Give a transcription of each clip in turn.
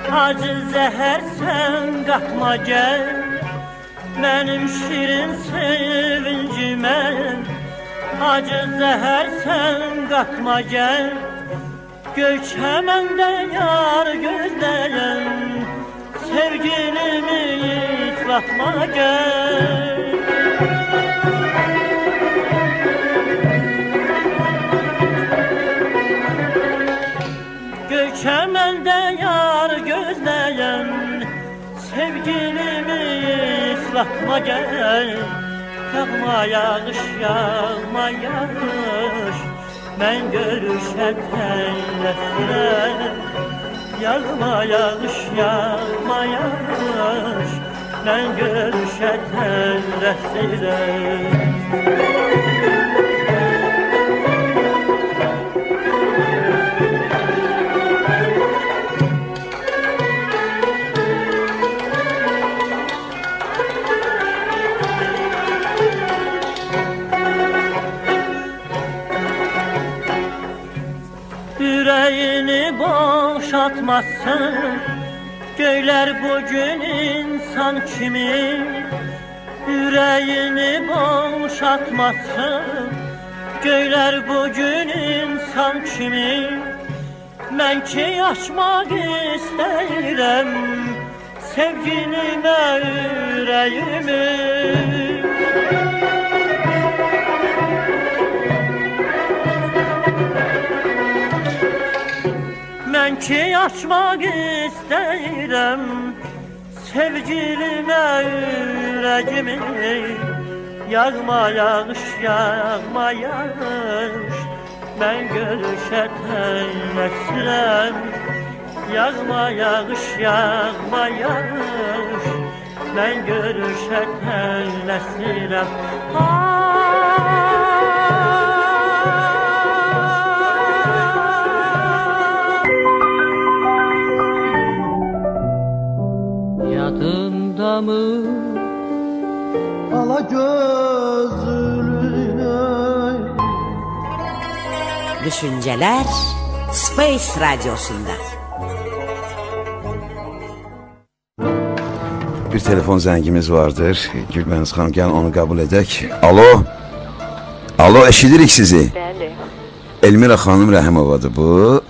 Acı zəhər sən qatma gəl mənim şirin sevincimə. Acı zəhər sən qatma gəl göy çəməndə yar gözləyən sevgilimi yıklatma gəl. Göy çəməndə yar gözləyən sevgilimi yıklatma gəl. Yağma yağış, yağma yağış mən görüşə tələsirəm. Yağma yağış, yağma yağış mən görüşə tələsirəm. Yüreğini boşaltmazsın göyler bugün insan kimi. Yüreğini boşaltmazsın göyler bugün insan kimi. Mən ki açmaq istəyirəm sevgilimə ürəyimi. Mən ki açmaq istəyirəm sevgilimə ürəyimi. Yağma yağış, yağma yağış mən görüşə tələsirəm. Yağma yağış, yağma yağış mən görüşə tələsirəm. Yadındamı ala gözlüğüne. Düşünceler Space Radyosu'nda. Bir telefon zəngimiz vardır. Gülbəniz xanım, gəlin onu qəbul edək. Alo. Alo, eşidirik sizi. Bəli. Elmira xanım Rəhimovadır bu.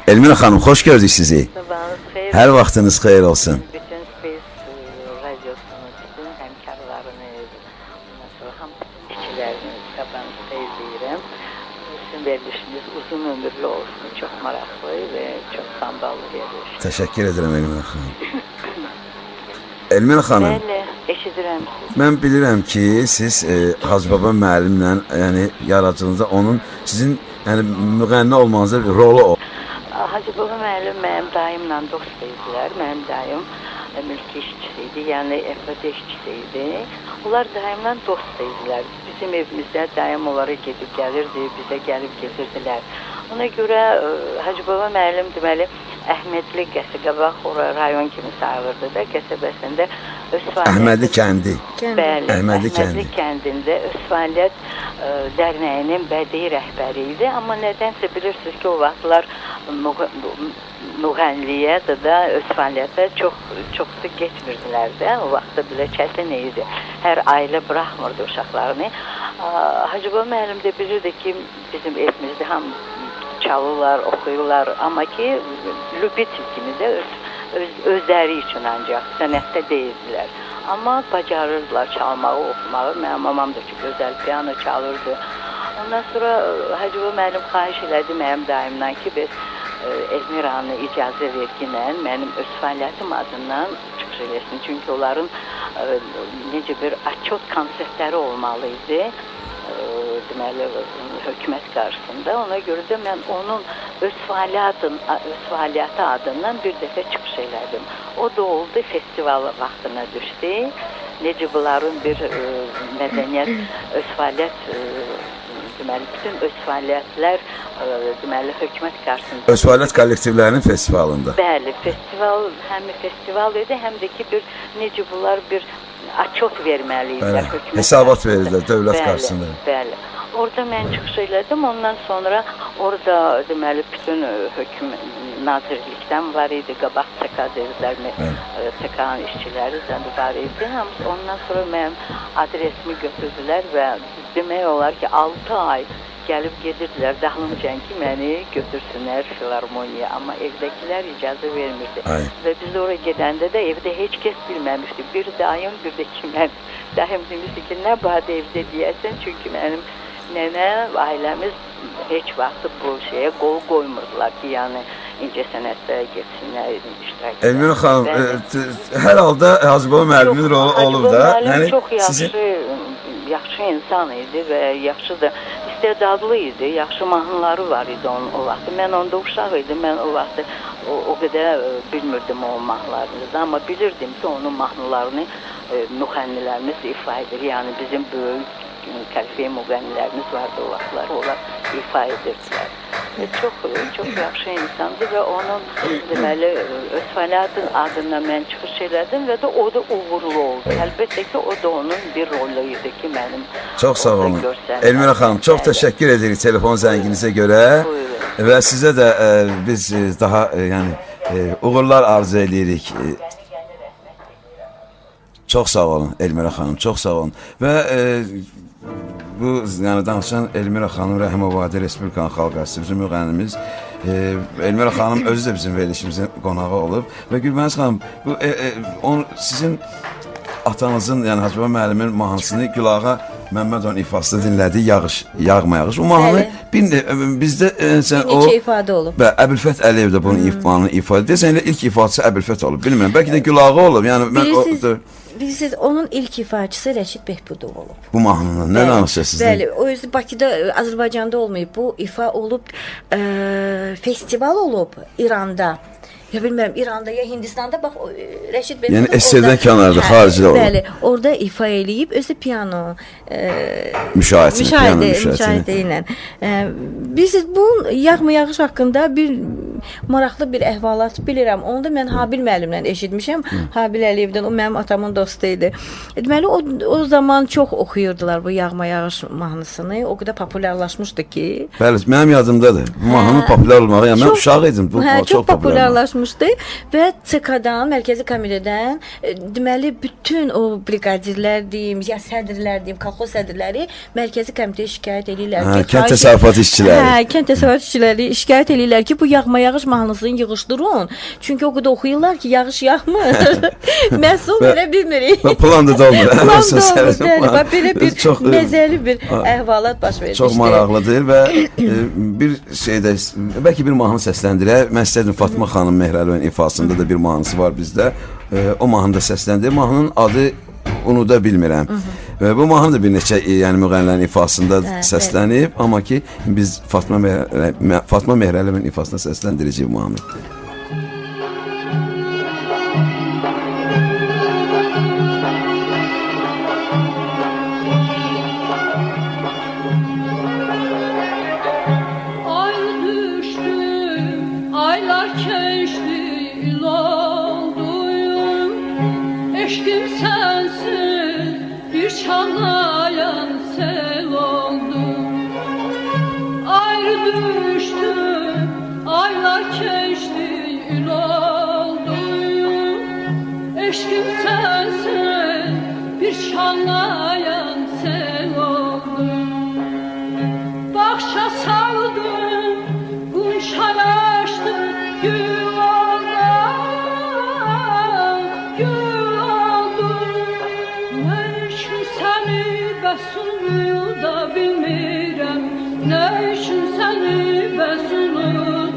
Elmira xanım, xoş gördük sizi. Sabahınız xeyir. Hər vaxtınız xeyir olsun. Bütün Space Radyosu'nun bütün həmkarlarını, ondan sonra hamıkilərini sabahınız xeyir deyirəm. Sizin verilişiniz uzun ömürlü olsun, çox maraqlı və çox samballı veriliş. Təşəkkür edirəm Elmira xanım. Elmira xanım. Bəli, eşidirəm siz. Mən bilirəm ki, siz Hacı Baba müəllimlə, yəni yaradıcınızda onun sizin yəni müğənni olmanızda bir rolu o. Hacı Baba müəllim mənim dayımla dost idilər. Mənim dayım mülki işçisi idi, yəni FHD işçisi idi. Onlar dayımla dost idilər. Bizim evimizdə dayım onlara gedib gəlirdi, bizə gəlib gedirdilər. Ona görə Hacı Baba müəllim deməli Əhmədli qəsəbə rayon kimi sayılırdı da qəsəbəsində öz fəaliyyət. Əhmədli kəndi. Bəli, Əhmədli kəndində öz fəaliyyət dərnəyinin bədii rəhbəri idi. Amma nədənsə bilirsiniz ki, o vaxtlar müğənniyə da öz fəaliyyətə çoxsu getmirdilər də. O vaxtda belə çətin idi. Hər ailə buraxmırdı uşaqlarını. Hacı Baba müəllim də bilirdi ki, bizim evimizdə hamı çalırlar, oxuyurlar, amma ki, lübitil kimi də özləri üçün ancaq sənətdə deyildilər. Amma bacarırdılar çalmağı, oxumağı. Mənim mamam da ki, gözəl piyano çalırdı. Ondan sonra Hacı Baba müəllim xahiş elədi mənim daimdən ki, biz Elmiranı icazə verginlə mənim öz fəaliyyətim adından çıxış eləsin. Çünki onların necə bir açıq konsertləri olmalı idi. Deməli, hökumət qarşısında. Ona görə də mən onun öz fəaliyyəti adından bir dəfə çıxış elədim. O da oldu, festival vaxtına düşdü. Necə bunların bir mədəniyyət, öz fəaliyyət, deməli, bütün öz fəaliyyətlər, deməli, hökumət qarşısında. Öz fəaliyyət kollektivlərinin festivalında. Bəli, festival, həm festival idi, həm də ki, bir necə bunlar bir açıq verməliydiler. Hesabat verirler dövlət qarşısında. Bəli. Orada mən çıxış elədim. Ondan sonra orada deməli bütün hökum nazirlik işçilikdən var idi, qabaq TK dedilər, TK-nın işçiləri də var idi. Hamısı ondan sonra mənim adresimi götürdülər və demək olar ki 6 ay gəlib gedirdilər dağılıncan ki məni götürsünlər filarmoniya, amma evdəkilər icazə vermirdi. Və biz oraya gedəndə də evdə heç kəs bilməmişdi. Bir dayım, bir də ki mən. Dayım demişdi ki nə badə evdə deyəsən, çünki mənim nənə, ailəmiz heç vaxt bu şeyə qol qoymurdular ki, yəni incəsənətlərə getsinlər, iştirak edirlər. Elmira xanım, hər halda Hacıbaba müəllimin rolu olub da. Hacıbaba müəllim çox yaxşı insan idi və yaxşı da istedadlı idi, yaxşı mahnıları var idi onun o vaxt. Mən onda uşaq idim, mən o vaxt o qədər bilmirdim o mahnılarını, amma bilirdim ki onun mahnılarını müğənnilərimiz ifa edir. Yəni bizim böyük kalifiye müğənnilərimiz vardı o vaxtlar, onlar ifa edirdilər. Çox yaxşı insandı və onun deməli öz fəaliyyətin adından mən çıxış elədim və də o da uğurlu oldu. Əlbəttə ki o da onun bir rolü idi ki mənim. Çox sağ olun. Elmira xanım, çox təşəkkür edirik telefon zənginizə görə və sizə də biz daha yəni uğurlar arzu edirik. Çox sağ olun Elmira xanım, çox sağ olun. Və bu yəni danışan Elmira xanım Rəhiməvadə Respublikanın xalq artisti bizim müğənnimiz. Elmira xanım özü də bizim verilişimizin qonağı olub və Gülbəniz xanım bu sizin atanızın, yəni Hacıbaba müəllimin mahnısını Gülağa Məmmədovun ifasında dinlədiyi Yağış, Yağma Yağış. O mahnı bizdə o ifadə olub. Və Əbülfət Əliyev də bunun ifanını ifadə edir. Desən elə ilk ifadəsi Əbülfət olub. Bilmirəm, bəlkə də Gülağa olub. Yəni mən bilirsiniz, onun ilk ifaçısı Rəşid Behbudov olub. Bu mahnının nə danışırsınız? Bəli, o özü Bakıda, Azərbaycanda olmayıb. Bu ifa olub, festival olub İranda. Ya bilmirəm, İranda ya Hindistanda, bax Rəşid Behbudov yəni SSR-dən kənarda, xaricdə olub. Bəli, orada ifa eləyib, özü piano müşahidə ilə. Bilirsiniz, bu Yağma Yağış haqqında bir maraqlı bir əhvalat bilirəm. Onu da mən Habil müəllimlə eşitmişəm. Habil Əliyevdən, o mənim atamın dostu idi. Deməli, o zaman çox oxuyurdular bu Yağma Yağış mahnısını. O qədər populyarlaşmışdı ki. Bəli, mənim yadımdadır. Bu mahnının populyar olmağı, yəni mən uşaq idim. Bu çox populyarlaşmışdı və CK-dan, Mərkəzi Komitədən deməli bütün o briqadirlər deyim, ya sədrlər deyim, kolxoz sədrləri Mərkəzi Komitəyə şikayət edirlər ki, kənd təsərrüfatı işçiləri. Kənd təsərrüfatı işçiləri şikayət edirlər ki, bu Yağma Yağış mahnısını yığışdırın. Çünki o qədər oxuyurlar ki, yağış yağmır. Məhsul verə bilmirik. Plan da olmur. Belə bir məzəli bir əhvalat baş vermişdi. Çox maraqlıdır və bir şeydə, bəlkə bir mahnı səsləndirək. Mən istədim Fatma xanım Mehrəliyevin ifasında da bir mahnısı var bizdə. O mahnıda səsləndir. Mahnının adı unuda bilmirəm. Və bu mahnı da bir neçə yəni müğənnilərin ifasında səslənib, amma ki biz Fatma Mehrəliyevin ifasında səsləndirəcəyik bu mahnı. Çanayan sel oldu, ayrı düştüm, aylar geçti, ül oldu. Eşkim sensin, bir çanayan sel oldu. Bahçe saldım, gunçay açtım, gül oldu, gül oldu. Sunu da bilmirəm, nə üçün səni bəsunu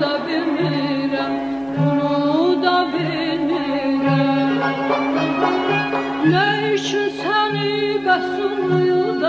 da bilmirəm, bunu da bilmirəm. Nə üçün səni bəsunu da